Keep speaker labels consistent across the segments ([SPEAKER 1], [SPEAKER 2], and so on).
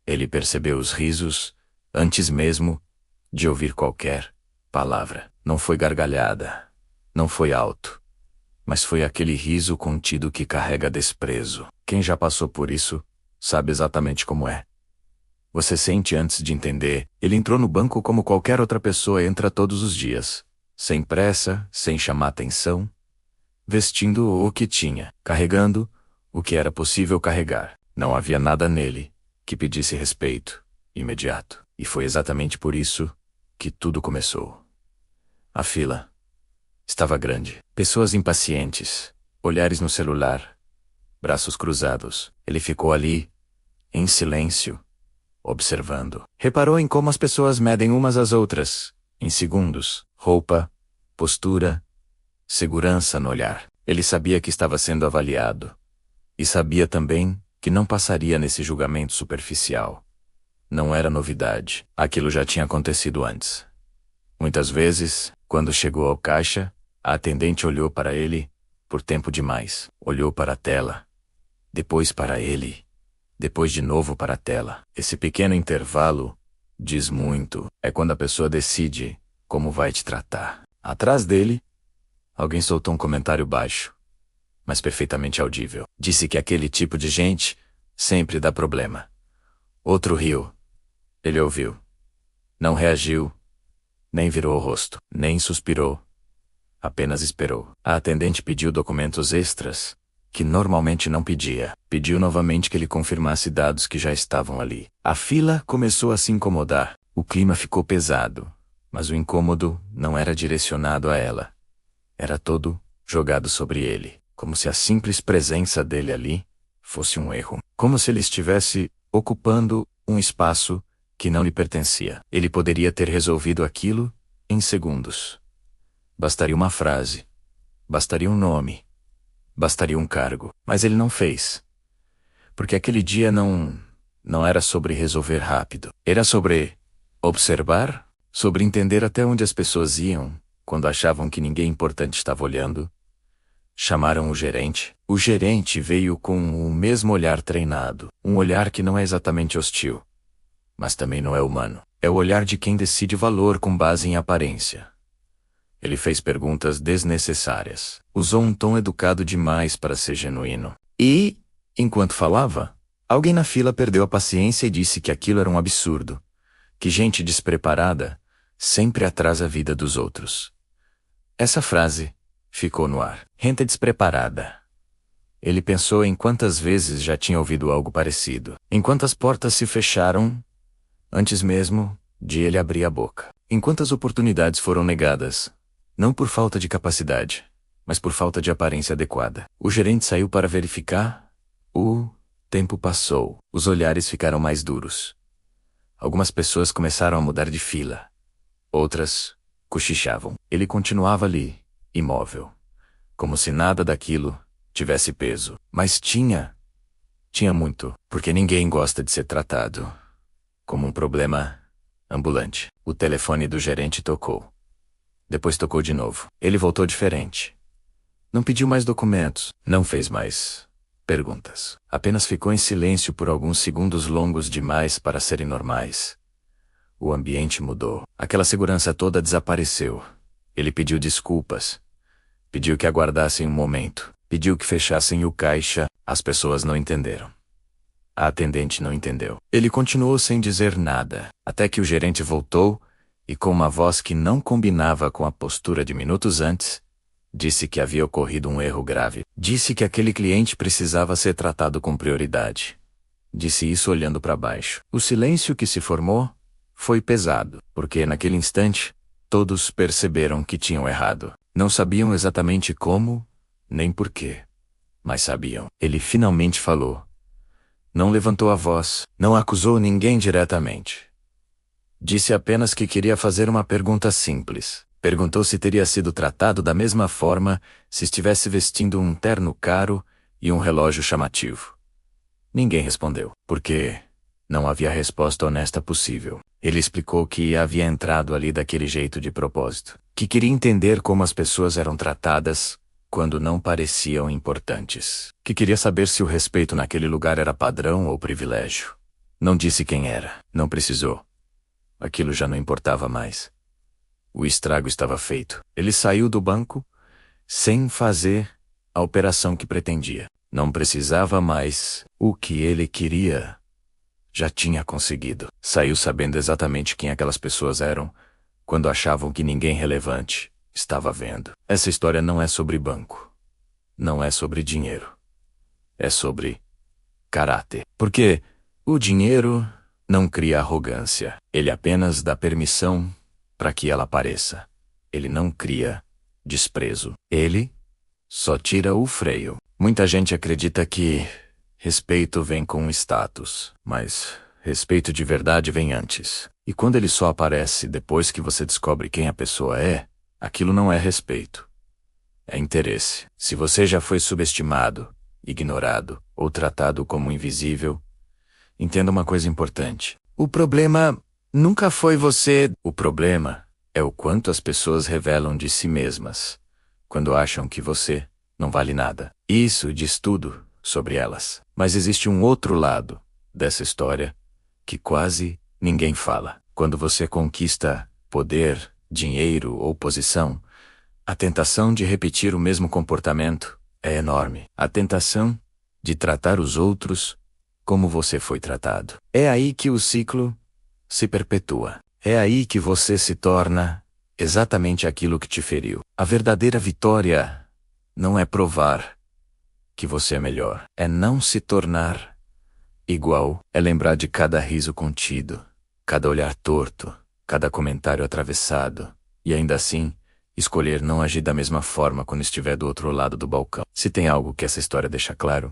[SPEAKER 1] Ele percebeu os risos, antes mesmo de ouvir qualquer palavra. Não foi gargalhada, não foi alto, mas foi aquele riso contido que carrega desprezo. Quem já passou por isso, sabe exatamente como é. Você sente antes de entender. Ele entrou no banco como qualquer outra pessoa entra todos os dias, sem pressa, sem chamar atenção, vestindo o que tinha, carregando o que era possível carregar. Não havia nada nele que pedisse respeito imediato. E foi exatamente por isso que tudo começou. A fila estava grande. Pessoas impacientes, olhares no celular, braços cruzados. Ele ficou ali, em silêncio, observando. Reparou em como as pessoas medem umas às outras, em segundos. Roupa, postura, segurança no olhar. Ele sabia que estava sendo avaliado. E sabia também que não passaria nesse julgamento superficial. Não era novidade. Aquilo já tinha acontecido antes. Muitas vezes, quando chegou ao caixa, a atendente olhou para ele por tempo demais. Olhou para a tela, depois para ele, depois de novo para a tela. Esse pequeno intervalo diz muito. É quando a pessoa decide como vai te tratar. Atrás dele, alguém soltou um comentário baixo, mas perfeitamente audível. Disse que aquele tipo de gente sempre dá problema. Outro riu. Ele ouviu. Não reagiu, nem virou o rosto, nem suspirou. Apenas esperou. A atendente pediu documentos extras, que normalmente não pedia. Pediu novamente que ele confirmasse dados que já estavam ali. A fila começou a se incomodar. O clima ficou pesado, mas o incômodo não era direcionado a ela. Era todo jogado sobre ele, como se a simples presença dele ali fosse um erro. Como se ele estivesse ocupando um espaço que não lhe pertencia. Ele poderia ter resolvido aquilo em segundos. Bastaria uma frase, bastaria um nome, bastaria um cargo. Mas ele não fez. Porque aquele dia não era sobre resolver rápido. Era sobre observar, sobre entender até onde as pessoas iam quando achavam que ninguém importante estava olhando. Chamaram o gerente. O gerente veio com o mesmo olhar treinado. Um olhar que não é exatamente hostil, mas também não é humano. É o olhar de quem decide valor com base em aparência. Ele fez perguntas desnecessárias. Usou um tom educado demais para ser genuíno. E, enquanto falava, alguém na fila perdeu a paciência e disse que aquilo era um absurdo. Que gente despreparada sempre atrasa a vida dos outros. Essa frase ficou no ar. Gente despreparada. Ele pensou em quantas vezes já tinha ouvido algo parecido. Em quantas portas se fecharam antes mesmo de ele abrir a boca. Em quantas oportunidades foram negadas, não por falta de capacidade, mas por falta de aparência adequada. O gerente saiu para verificar. O tempo passou. Os olhares ficaram mais duros. Algumas pessoas começaram a mudar de fila. Outras cochichavam. Ele continuava ali, imóvel, como se nada daquilo tivesse peso. Mas tinha muito, porque ninguém gosta de ser tratado como um problema ambulante. O telefone do gerente tocou. Depois tocou de novo. Ele voltou diferente. Não pediu mais documentos, não fez mais perguntas. Apenas ficou em silêncio por alguns segundos longos demais para serem normais. O ambiente mudou. Aquela segurança toda desapareceu. Ele pediu desculpas. Pediu que aguardassem um momento. Pediu que fechassem o caixa. As pessoas não entenderam. A atendente não entendeu. Ele continuou sem dizer nada, até que o gerente voltou e, com uma voz que não combinava com a postura de minutos antes, disse que havia ocorrido um erro grave. Disse que aquele cliente precisava ser tratado com prioridade. Disse isso olhando para baixo. O silêncio que se formou foi pesado, porque naquele instante todos perceberam que tinham errado. Não sabiam exatamente como, nem porquê, mas sabiam. Ele finalmente falou. Não levantou a voz, não acusou ninguém diretamente. Disse apenas que queria fazer uma pergunta simples. Perguntou se teria sido tratado da mesma forma se estivesse vestindo um terno caro e um relógio chamativo. Ninguém respondeu, porque não havia resposta honesta possível. Ele explicou que havia entrado ali daquele jeito de propósito, que queria entender como as pessoas eram tratadas quando não pareciam importantes, que queria saber se o respeito naquele lugar era padrão ou privilégio. Não disse quem era. Não precisou. Aquilo já não importava mais. O estrago estava feito. Ele saiu do banco sem fazer a operação que pretendia. Não precisava mais. O que ele queria já tinha conseguido. Saiu sabendo exatamente quem aquelas pessoas eram quando achavam que ninguém relevante estava vendo. Essa história não é sobre banco. Não é sobre dinheiro. É sobre caráter. Porque o dinheiro não cria arrogância. Ele apenas dá permissão para que ela apareça. Ele não cria desprezo. Ele só tira o freio. Muita gente acredita que respeito vem com status, mas respeito de verdade vem antes. E quando ele só aparece depois que você descobre quem a pessoa é, aquilo não é respeito. É interesse. Se você já foi subestimado, ignorado ou tratado como invisível, entenda uma coisa importante. O problema nunca foi você. O problema é o quanto as pessoas revelam de si mesmas quando acham que você não vale nada. Isso diz tudo sobre elas. Mas existe um outro lado dessa história que quase ninguém fala. Quando você conquista poder, dinheiro ou posição, a tentação de repetir o mesmo comportamento é enorme. A tentação de tratar os outros como você foi tratado. É aí que o ciclo se perpetua. É aí que você se torna exatamente aquilo que te feriu. A verdadeira vitória não é provar que você é melhor. É não se tornar igual. É lembrar de cada riso contido, cada olhar torto, cada comentário atravessado. E ainda assim, escolher não agir da mesma forma quando estiver do outro lado do balcão. Se tem algo que essa história deixa claro,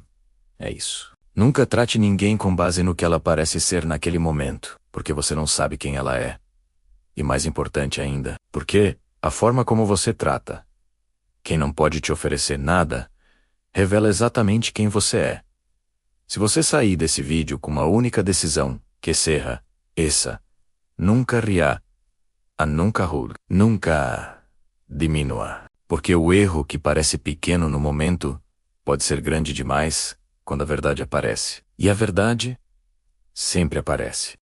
[SPEAKER 1] é isso. Nunca trate ninguém com base no que ela parece ser naquele momento, porque você não sabe quem ela é. E mais importante ainda, porque a forma como você trata quem não pode te oferecer nada revela exatamente quem você é. Se você sair desse vídeo com uma única decisão, que serra, essa, nunca ria, a nunca julgue, nunca diminua. Porque o erro que parece pequeno no momento pode ser grande demais quando a verdade aparece. E a verdade sempre aparece.